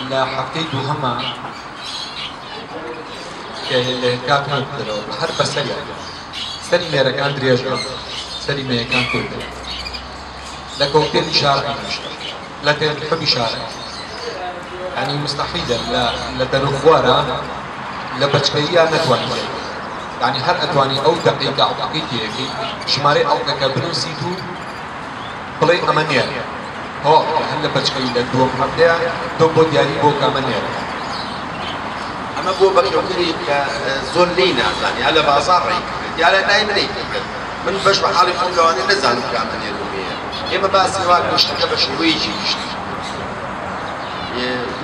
لا حفتەی دووهەمە کە هێلەکان بدرەوە هەر بەسەریە سەری مێرەکان درێژە سەری مێیەکان کوردە لە کۆکتێلی شارعی نوشتە لە تێرحەبی شارعی يعني مستحيلة لا تنخوارا لا بتشكيا نتواني يعني هر أتواني أو دقيقة أو دقيقة شماري أو كبنوسيتو بلاي أمانيا هو هلا بتشكيا دوم حبدا دوم بودياري بو كأمانيا أما بو بكيوكري كزول لينا يعني على بازاري يعني دايما من باش بحالي كله أنا نزعل كأمانيا رومية إما بس نوع مشتكى باش ويجي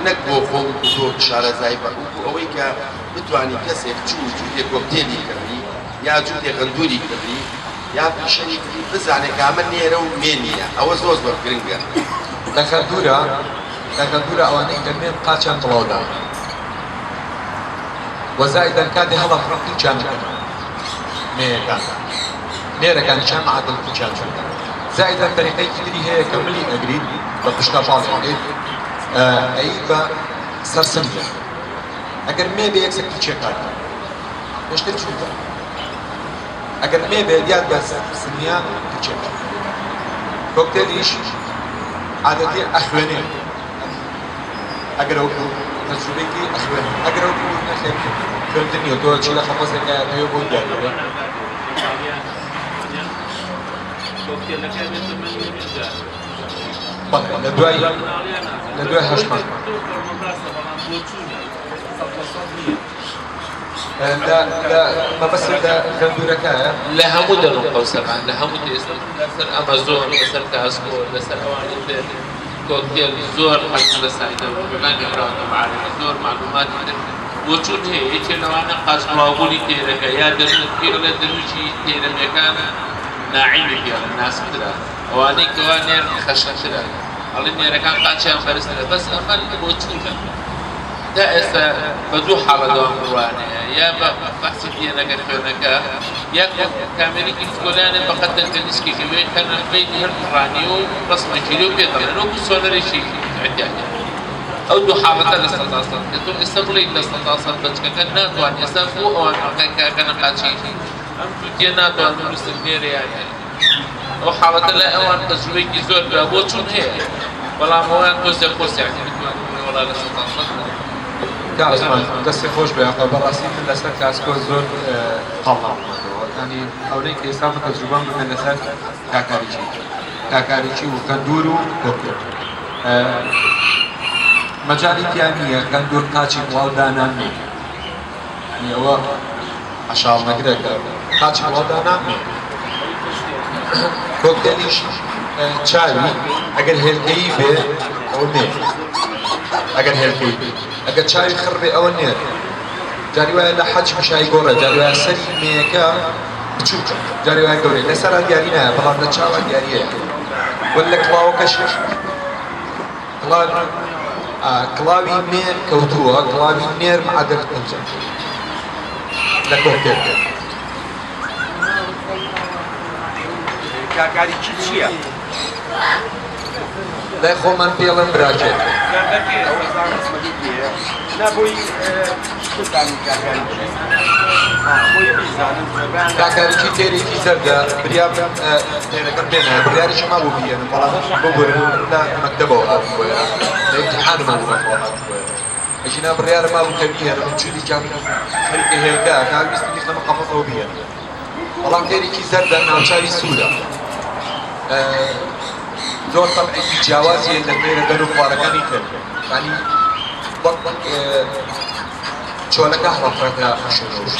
نەکبۆ خۆم تۆ شارەزای بە ئەوەی کە بتوانی کەسێک چوو جووتێ کۆکتێلی کردی یا جووتێ غەندوری کردی یا پیشەنی کردی بزانێت کە ئەمە نێرە و مێنیە ئەوە زۆر زۆر گرنگە لە غەندورە ئەوانەی دەمێن قاچیان تەواودا وەزایدەن کاتێ هەڵە فڕەقی چیانەکەن مێیەکان نێرەکانیشان عادڵ کوچیان چووندا زایدەن تەریقەیەکی تری هەیە کە ملی ئەگریت بە پشتا پاڵێت أي سرسمية أجر ما بيكسك تشيكات مش تشوفه أجر ما بيديات بس سرسمية تشيكات كوكتيل إيش عادتي أخوانين أجر أقول تجربتي أخوانين أجر أقول نخيل فهمتني وتوه شيء لخمسة كأيوه بوديان كوكتيل لكن من لدوای هەشمان مەبەست لە گەندورەکەیە لە هەموو دەڕۆ قەوسەکان لە هەموو دەستن لەسەر ئەمەزۆن لەسەر کاسکۆ لەسەر ئەوانەی تر کۆکتێل زۆر حەز لە سایتە بەکان گەڕاوەتە معارفە زۆر معلوماتی تر بۆ چون هەیە یەکێ لەوانە قاچڕاوبوونی تێرەکە یا پێڵە دەروجی تێرەمەکان ناعیمی پێڵە ناسبترا ئەوانەی کەوا نێر خەشەترە ئەڵێ نێرەکان قاچیان بەرزترە بەس ئەمە بۆ چونکە دا ئێستا بە دوو حاڵە دەوام بڕوانەیە یا بە بەحسی دێنەکە خوێنەکە یا کامێرێکی فکۆلانە بەقەت تەنیسکی کەوێ کەنە بینی هەر ڕانی و ڕسمێکی لێو پێدەڵێن وەکو سۆلەرێکی احتیاجە ئەو دوو حاڵەتە لە 100% کە تۆ ئێستا بڵێیت لە 100% بەچکەکە ناتوانێت ئێستا بۆ ئەوان کەنە قاچی ئەم جووتیە ناتوان دروستن نێرەیانە ئەو حاڵەتە لە ئەوان تەجروبەیەکی زۆر برا بۆ چون هەیە بەڵام ئەوان تۆزێ خۆسیانی بتوانن وەڵا لە 100% داسمان دەستی خۆش بێ بەڕاستی من لەسەر کاسکۆ زۆر قەڵام ینی ئەوەی کە ئێستا من تەجروبەم بکەن لەسەر کاکاریچی و گەندور و کۆکتێل مەجالی تیان نییە گەندور قاچی وڵدانان نییە یعنی ئەوە عەشاڵ نەگرێکە قاچی وڵدانان نییە کۆکتێلیش چاوی ئەگەر هێلکەیی بێ ئەوە نێ ئەگەر هێلکەی بێ ئەگەر چاوی خڕ بێ ئەوە نێ جاری وایە لە حەج مشای گۆڕە جاری وایە سەری مێیەکە بچووکە جاری وایە گەورەی لەسەرا دیاری نایە بەڵام لە چاوە دیاریەیە وەل لە کڵاوەکەش کڵاوی مێ کەوتووە کڵاوی نێر عەدەد پەنجە لە کۆکتێل کاکاریکی چییە؟ لای خۆمان پێڵم براکێت کاکاریکی تێرێکی زەردە بریا تێرەکەم پێ نایە بڕیاریشی ما بوو بێنم بەڵام ببورن لە مەکتەبەوە هاتبووە لە ئیمتیحانمە بوو ئەژینا بڕیارە ما بوو کە بێنم چوودی خەریکە هێلکە کاویستی لەمە قەفەسەوە بێنم بەڵام تێرێکی زەردە ناوچاوی سوورە زۆر تەبعێکی جیاوازیە لە تێرە دەن و خوارەکانی تر ینی چۆلەکە هەڵەفرەکە شێنەوە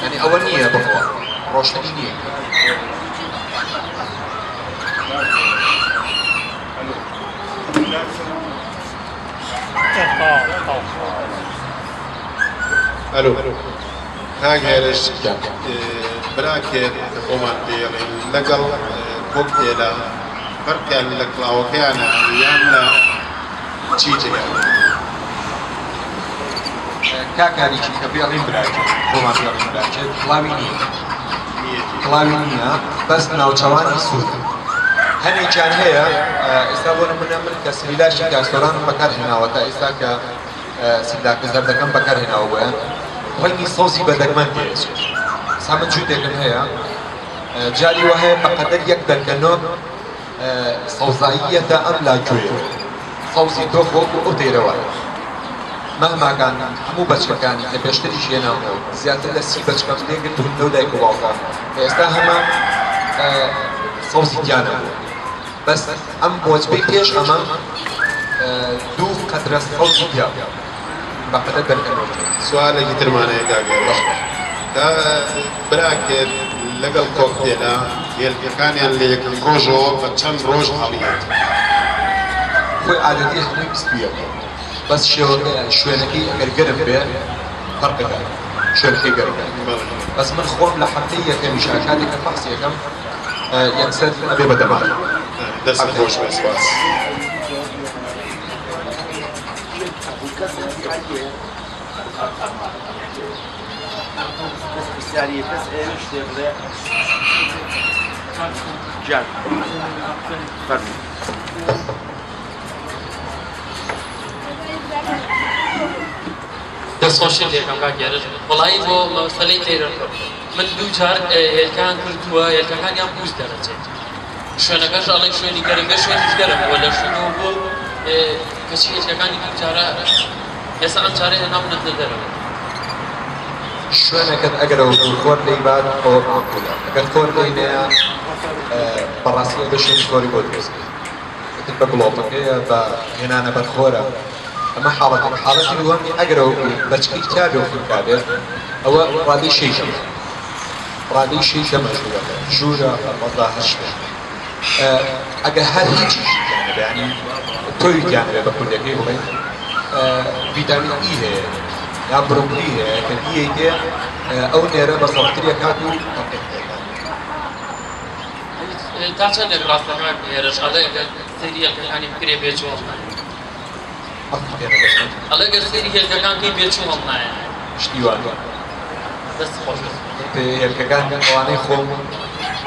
ینی ئەوە نییە بخوا ڕۆشنی نییە الو هاگەرش براکێت خۆمان پێڵێن لەگەڵ کۆکتێلە فەرقیان لە کڵاوەکەیانە یان لە چی جێگە کاکاریکی کە پێڵێن براکێت خۆمان پێڵێن براکێت کڵاوی نییە کڵاوی نییە بەس ناوچەوانی سوورە هەنێکیان هەیە ئێستا بۆ نمونە من کە سلیلاشی کاسۆرانم بەکارهێناوە تا ئێستا کە سیلاکە زەردەکەم بەکارهێناوە بۆیان ڕەنگی سەوزی بەدەگمەن پێچێت سا من جووتێکم هەیە جاری وە هەیە بەقەدەر یەک دەرکەنۆ سەوزاییەتە ئەم لاگوێ سەوزی تۆ خۆک ئەو تێرەوە مهما كان هەموو بەچکەکانی کە پێشتریش هێناوە زیاتر لە 30 بەچکەم لێگرت بوون لەو دایک و باوکە ئێستا هەمە سەوزی دیانە بوو بەس ئەم بۆچبەی پێش ئەمە دوو قەترە سەوزی دیا بەقەدەر دەرکەنەوە سوالێکی ترمانەیە کاگەێڕ براکێت لەگەڵ کۆکتێلە هێلکەکانیان لە یەکەم ڕۆژەوە بە چەند ڕۆژ هەڵیێت خۆی عادەتی هەمووی پستویە بەس شوێنەکەی ئەگەر گەرم بێ فەرقەکە شوێنەکەی گەرمە بەس من خۆم لە هەفتەی یەکەمیش کاتێککە فەحس یەکەم یەکسەر ئەبێ بەدەمان دەست خۆش بێ سپاس بسیاری کەس ئێوەش لێ بڵێ جان فەرموو دەستخۆشی لێکم کاکێرش وڵایی بۆ مەسەلەی تێرە من دوو جار هێلکان کردووە هێلکەکانیان بوز دەرەچێت شوێنەکەش ئەڵێ شوێنی گەرمبێ شوێنیش گەرمەوە لە شوێنەوە بۆ کەچی هێلکەکانی دوو جارە ئێستا ئەم جارە هێناونەتە دەرەوە شوێنەکەت ئەگەرەوە خۆر دەیبات ئەوە معقولە ئەگەر خۆر دەینەیە بەڕاستی بە شوێنی خۆری بۆ دروستکە بە گڵۆپەکەیە بە هێنانە بەرخۆرە ئەمە حاڵەتی دووەمی ئەگەرەوە بەچکەی کتابێ و فیلمکارێت ئەوە ڕادەی شەیشە ڕادەی شەیشە مەژوورەکە ژوورە ڕەزا هەر شوێن ئەگەر هەر هیچیش ینی تۆی گیانەوێ بە کوردەکەی بڵێن ڤیتامین ئی هەیە یا بڕۆکلی هەیە کە دیەی تێ ئەو نێرە بە سەڵتریە کات و تا چەندێک ڕاستەکان هێرش ئەڵێ سەیری هێلکەکانی بکرێ بێچوە ئەڵێ گەر سەیری هێلکەکانکەی بێچوو هەڵ نایە شتیوان دەست خۆش هێلکەکان ئەوانەی خۆم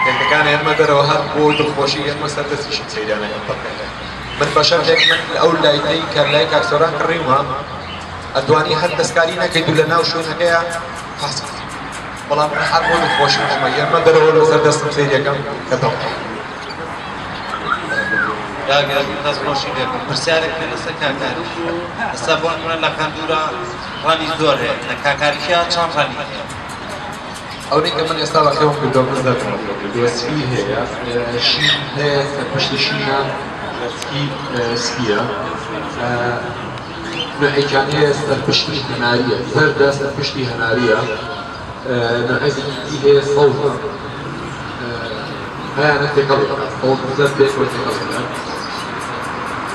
هێلکەکان هێنمە دەرەوە هەر بۆ دڵخۆشی هێنمە سەر دەستیشی سەیرانەکەم بەکەن من بەشەرێک من ئەو لایتەی کە لای کاکسۆران کڕیوە ئەتوانی هەر دەستکاری نەکەیت و لە ناو شوێنەکەیە حەس بەڵام هەر بۆ دڵخۆشی خۆمە هێنمە دەرەوە لەسەر دەستم سەیرەکەم کە دڵ دەستخۆشی لێکم پرسیارێک لەسەر کاکاری ئێستا بۆ نمونە لە کەندوورە ڕانی زۆر هەیە لە کاکاریشیا چەند ڕانی هەیە ئەوەی کە من ئێستا بەخێوم کردۆ بزدەکەم کردووە سپی هەیە شین هەیە سەرپشتی شینە سکی سپیە نوعێکیان هەیە سەرپشتی هەناریە زەردە سەرپشتی هەناریە نوعێکی هەیە سەوزە هەیەنە تێکەڵ سەوز زەر پێش بۆ تێکەڵ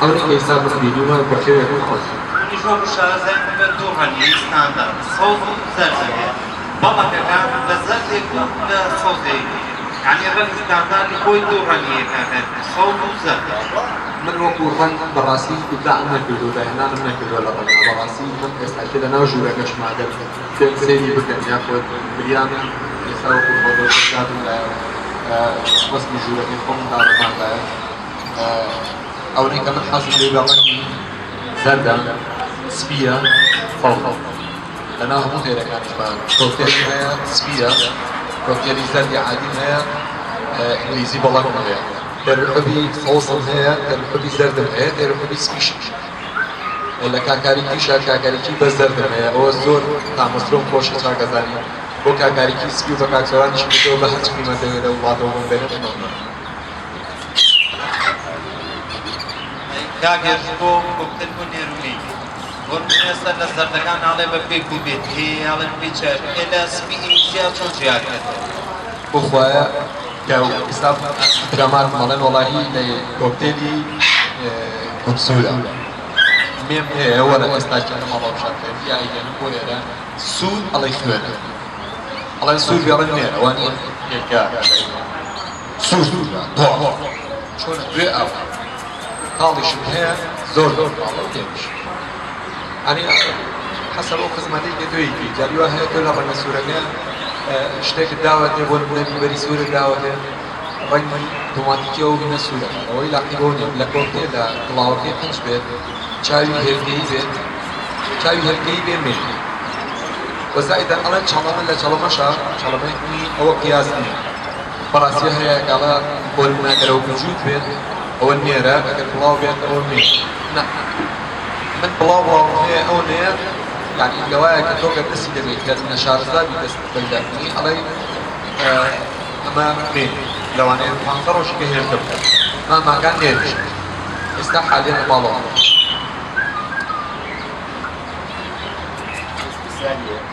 ئەوەی کە ئێستا من بینیومە بەخێوێکم خۆش نیشۆ شارەزای بێت دوو ڕانی ستاندەر سەوز و زەرد هەیە بەڵەکەکان لە زەردێک و لە سەوزێک یعنی ڕەنگ ستاندەری خۆی دوو ڕانیە کاکەر سەوز و زەرد من وەکو ڕەنگ بەڕاستی ئیبداعم نەکردو داهێنانم نەکردووە لە ڕەنگە بەڕاستی من ئێستاکە لە ناو ژوورەکەشم ئەگەر پێم سەیری بکەن یا خۆت بریان ئێستا وەکو خۆدۆشتادم لە وەسمی ژوورەکەی خۆم داڕەماندایە ئەوەی کە من حەزم لێ بە ڕەنگی زەردە سپیە فەڵ لەناو هەموو تێرەکانیشمان کۆکتێلی هەیە سپیە کۆکتێلی زەردی عادیم هەیە ئینگلیزی بەڵام هەیە تێرحبی سەوزم هەیە تێرحبی زەردم هەیە تێرحبی سپیشم لە کاکاریکیشە کاکاریکی بە زەردم هەیە ئەوە زۆر تامەسترۆم خۆشە چاکەزانی بۆ کاکاریکی سپی و بە کاکسۆرانیش کردەوە بە هەرچ قیمەتەوێت لە وڵاتەوە بۆم بێنێت کاگەر بۆ کۆکتێل بۆ نێرومەی بۆ ئێستا لە زەردەکان ناڵێ بە پێک و بێت هێڵێن پیچەر لە سپی ئینگلیزیا چۆن جیاکەێتەوە بخوایە کە ئێستا درامات مەڵێن وەڵاهی لە کۆکتێلی کوبسوورە مێم هەیە وەرە ئێستا کێنە مەڵاو شاکەن یا ئیگەنم بۆ لێرە سوود ئەڵەی خوێنە ئەڵێن سوود بێڕن نێرە وانی یەکە سوود چۆن دوێ ئەو کاڵیشم هەیە زۆر باڵە تێنیش ئەنی حەسەب ئەو خزمەتەی کە تۆیکی جاریوە هەیە تۆ لە ڕەنگە سوورەکە شتێکت داوەتێ بۆ نمونە بیبەری سوورت داوەتێ ڕەنگی تۆماتیکەوە بینە سوورە ئەوەی لاقیبۆنێ لە کۆکتێ لە گڵاوەکەی پنج بێت چاوی هێلکەی بێت چاوی هێلکەی بێ مێ وەزایدە ئەڵێن چەڵەمە لە چەڵەمەشە چەڵەمەی ئەوە قیاس نییە بەڕاستی هەیە گاڵە بۆ ناگەرەوە وجود بێت ئەوە نێرە ئەگەر بڵاو بێت ئەوە مێ من بڵاو هەیە ئەو نێر يعني لەوایە کە تۆ گەر دەستی دەبێت کە لە شارەزابی دەست بەلدەبنی ئەڵێ ئەمە مێ لەوانەیە 15 ڕۆژێکە هێرکە بکات ماماکان نێرش ئێستا حالێ لە ماڵەوە ثانية